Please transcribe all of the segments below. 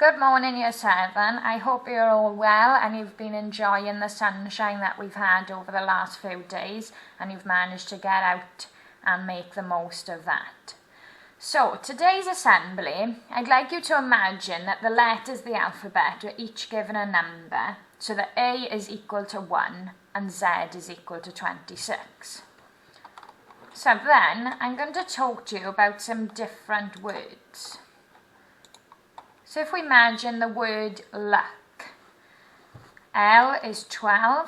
Good morning, Year 7. I hope you're all well and you've been enjoying the sunshine that we've had over the last few days and you've managed to get out and make the most of that. So, today's assembly, I'd like you to imagine that the letters of the alphabet are each given a number, so that A is equal to 1 and Z is equal to 26. So then, I'm going to talk to you about some different words. So if we imagine the word luck, L is 12,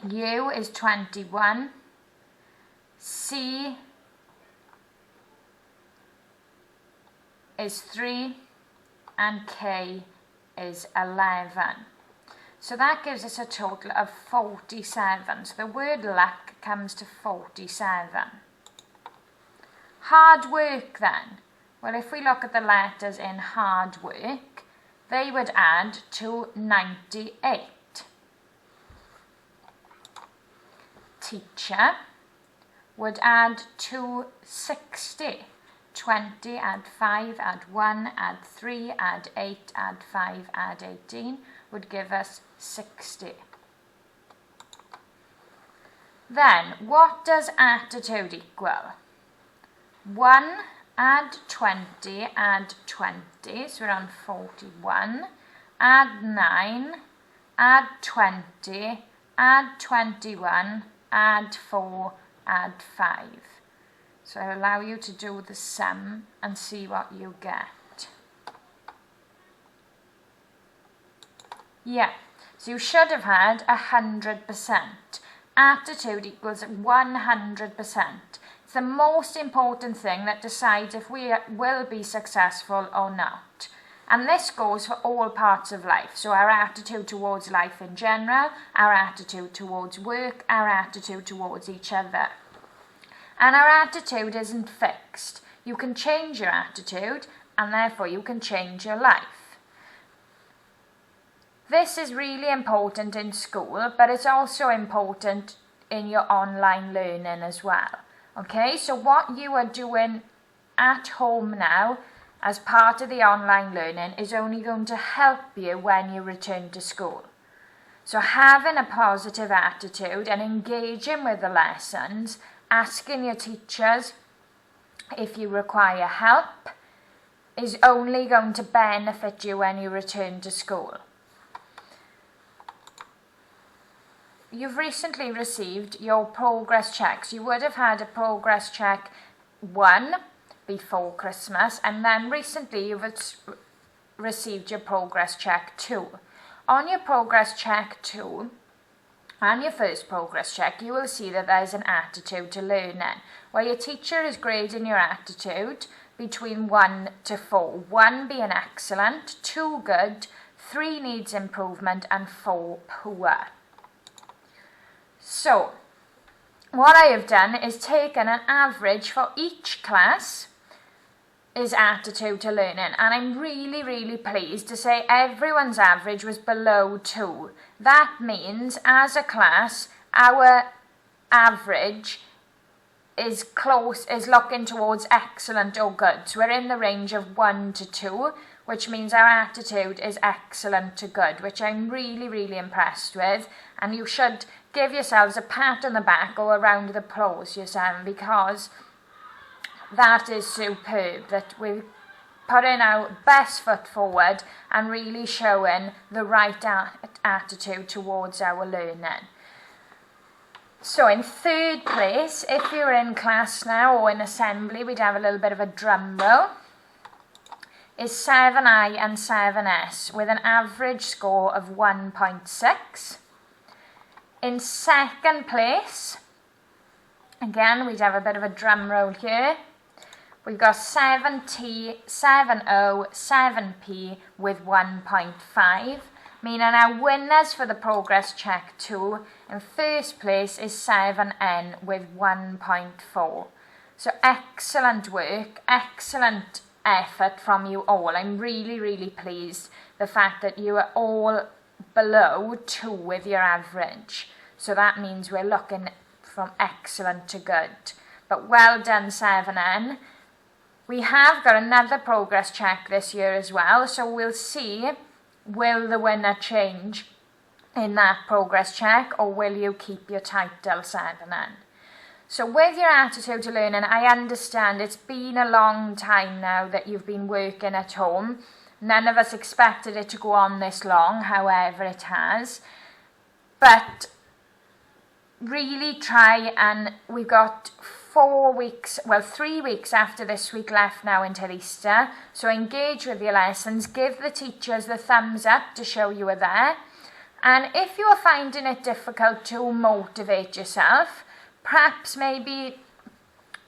U is 21, C is 3, and K is 11. So that gives us a total of 47. So the word luck comes to 47. Hard work then. Well, if we look at the letters in hard work, they would add to 98. Teacher would add to 60. 20, add 5, add 1, add 3, add 8, add 5, add 18 would give us 60. Then, what does attitude equal? 1, add 20, add 20, so we're on 41. Add 9, add 20, add 21, add 4, add 5. So I'll allow you to do the sum and see what you get. Yeah, so you should have had 100%. Attitude equals 100%. It's the most important thing that decides if we will be successful or not. And this goes for all parts of life. So our attitude towards life in general, our attitude towards work, our attitude towards each other. And our attitude isn't fixed. You can change your attitude and therefore you can change your life. This is really important in school, but it's also important in your online learning as well. Okay, so what you are doing at home now as part of the online learning is only going to help you when you return to school. So having a positive attitude and engaging with the lessons, asking your teachers if you require help is only going to benefit you when you return to school. You've recently received your progress checks. You would have had a progress check 1 before Christmas, and then recently you've received your progress check 2. On your progress check 2, and your first progress check, you will see that there's an attitude to learning, where your teacher is grading your attitude between 1 to 4. 1 being excellent, 2 good, 3 needs improvement, and 4 poor. So, what I have done is taken an average for each class is attitude to learning, and I'm really pleased to say everyone's average was below 2. That means as a class our average is looking towards excellent or good. So we're in the range of 1 to 2, which means our attitude is excellent to good, which I'm really impressed with, and you should give yourselves a pat on the back or a round of applause yourself, because that is superb, that we're putting our best foot forward and really showing the right attitude towards our learning. So in third place, if you're in class now or in assembly, we'd have a little bit of a drum roll, is 7I and 7S with an average score of 1.6. In second place, again we'd have a bit of a drum roll here. We've got 7T, 7O, 7P with 1.5, meaning our winners for the progress check 2 in first place is 7N with 1.4. So excellent work, excellent effort from you all. I'm really pleased the fact that you are all below 2 with your average. So that means we're looking from excellent to good. But well done 7N. We have got another progress check this year as well, so we'll see, will the winner change in that progress check, or will you keep your title 7N? So with your attitude to learning, I understand it's been a long time now that you've been working at home. None of us expected it to go on this long, however it has. But really try, and we've got 3 weeks after this week left now until Easter. So engage with your lessons, give the teachers the thumbs up to show you are there. And if you are finding it difficult to motivate yourself, perhaps maybe,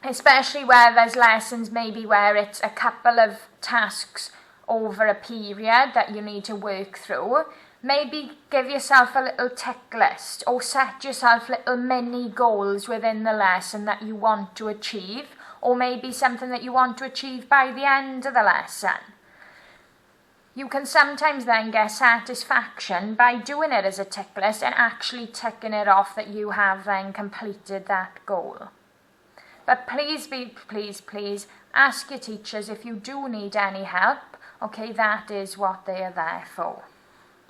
especially where there's lessons, maybe where it's a couple of tasks over a period that you need to work through, maybe give yourself a little tick list, or set yourself little mini goals within the lesson that you want to achieve, or maybe something that you want to achieve by the end of the lesson. You can sometimes then get satisfaction by doing it as a tick list and actually ticking it off that you have then completed that goal. But please ask your teachers if you do need any help. Okay, that is what they are there for.